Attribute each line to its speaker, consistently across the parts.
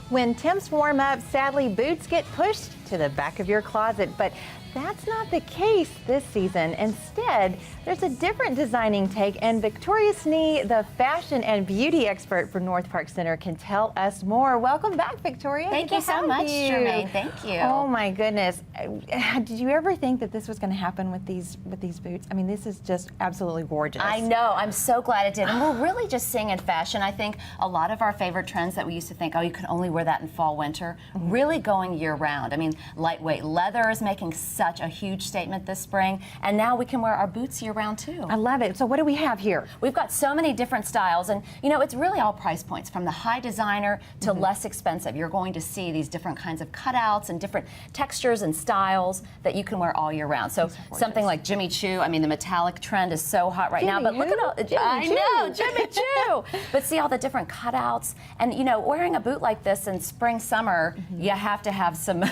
Speaker 1: When temps warm up, sadly, boots get pushed to the back of your closet, but that's not the case this season. Instead, there's a different designing take, and Victoria Snee, the fashion and beauty expert for Northpark Center, can tell us more. Welcome back, Victoria.
Speaker 2: Thank you so much, Germaine. Thank you.
Speaker 1: Oh my goodness. Did you ever think that this was going to happen with these boots? I mean, this is just absolutely gorgeous.
Speaker 2: I know. I'm so glad it did. And we're really just seeing in fashion, I think a lot of our favorite trends that we used to think, oh, you can only wear that in fall, winter, really going year round. I mean, lightweight leather is making such a huge statement this spring, and now we can wear our boots year round too.
Speaker 1: I love it. So what do we have here?
Speaker 2: We've got so many different styles, and you know, it's really all price points, from the high designer to less expensive. You're going to see these different kinds of cutouts and different textures and styles that you can wear all year round. So something like Jimmy Choo, I mean, the metallic trend is so hot right now, but look at all, I know, Jimmy Choo. But see all the different cutouts, and you know, wearing a boot like this in spring, summer, you have to have some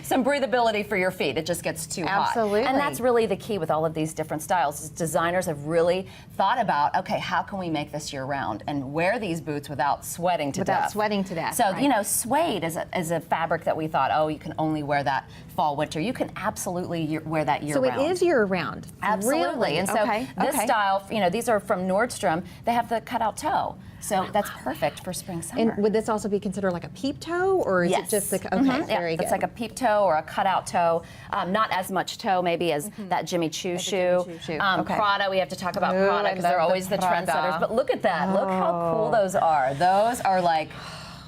Speaker 2: some breathability for your feet. It just gets too hot.
Speaker 1: Absolutely.
Speaker 2: And that's really the key with all of these different styles. Is designers have really thought about, okay, how can we make this year round and wear these boots without sweating to death?
Speaker 1: Without sweating to death.
Speaker 2: So,
Speaker 1: right.
Speaker 2: you know, suede is a fabric that we thought, oh, you can only wear that fall, winter. You can absolutely wear that year round.
Speaker 1: So it is year round.
Speaker 2: Absolutely.
Speaker 1: Really?
Speaker 2: And so this style, you know, these are from Nordstrom. They have the cutout toe. So that's perfect for spring, summer.
Speaker 1: And would this also be considered like a peep toe, or is it just the, okay, very good.
Speaker 2: It's like a peep toe or a cutout toe. Not as much toe maybe as that Jimmy Choo shoe. Prada, we have to talk about Prada because they're always the trendsetters. But look at that. Look how cool those are. Those are like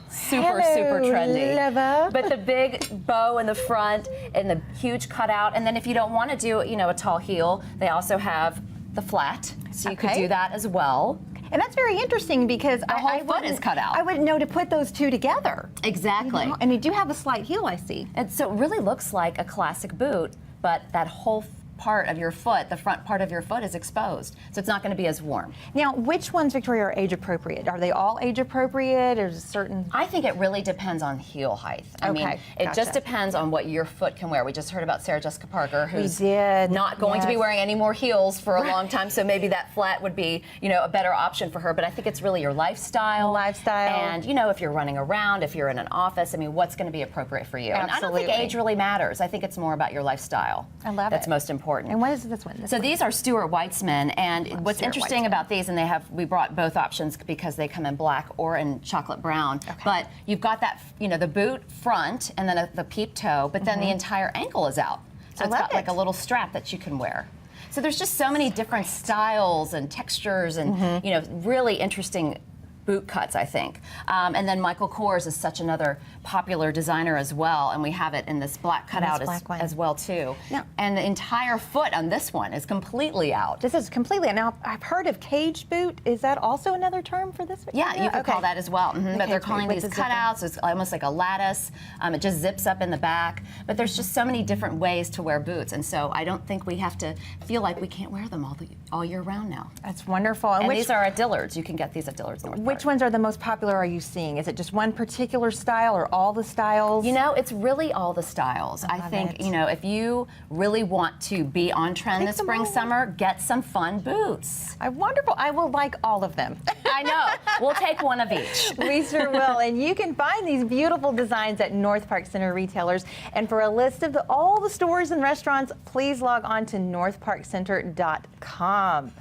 Speaker 2: super trendy.
Speaker 1: Lover.
Speaker 2: But the big bow in the front and the huge cutout, and then if you don't want to do, you know, a tall heel, they also have the flat, so you could do that as well.
Speaker 1: And that's very interesting because
Speaker 2: the whole foot is cut out.
Speaker 1: I wouldn't know to put those two together.
Speaker 2: Exactly.
Speaker 1: You know? And you do have a slight heel, I see.
Speaker 2: And so it really looks like a classic boot, but that whole part of your foot, the front part of your foot, is exposed, so it's not going to be as warm.
Speaker 1: Now, which ones, Victoria, are age appropriate? Are they all age appropriate, or is it certain?
Speaker 2: I think it really depends on heel height. I mean, it just depends on what your foot can wear. We just heard about Sarah Jessica Parker, who's not going to be wearing any more heels for a long time, so maybe that flat would be, you know, a better option for her. But I think it's really your lifestyle. And, you know, if you're running around, if you're in an office, I mean, what's going to be appropriate for you? And I don't think age really matters. I think it's more about your lifestyle.
Speaker 1: I love it.
Speaker 2: That's most important.
Speaker 1: And what is this one?
Speaker 2: So these are Stuart Weitzman, and what's interesting about these, and we brought both options because they come in black or in chocolate brown, but you've got that, you know, the boot front and then the peep toe, but then the entire ankle is out. So it's got like a little strap that you can wear. So there's just so many different styles and textures and, you know, really interesting boot cuts, I think. And then Michael Kors is such another popular designer as well, and we have it in this black cutout as well too. Yeah. And the entire foot on this one is completely out.
Speaker 1: This is completely, now I've heard of cage boot. Is that also another term for this?
Speaker 2: Yeah, you could call that as well. But they're calling these cutouts. It's almost like a lattice. It just zips up in the back. But there's just so many different ways to wear boots, and so I don't think we have to feel like we can't wear them all year round now.
Speaker 1: That's wonderful.
Speaker 2: And these are at Dillard's. You can get these at Dillard's Northpark.
Speaker 1: Which ones are the most popular are you seeing? Is it just one particular style or all the styles?
Speaker 2: You know, it's really all the styles. I think, you know, if you really want to be on trend this spring, summer, get some fun boots.
Speaker 1: Wonderful. I will like all of them.
Speaker 2: I know. We'll take one of each.
Speaker 1: We sure will. And you can find these beautiful designs at Northpark Center retailers. And for a list of all the stores and restaurants, please log on to northparkcenter.com.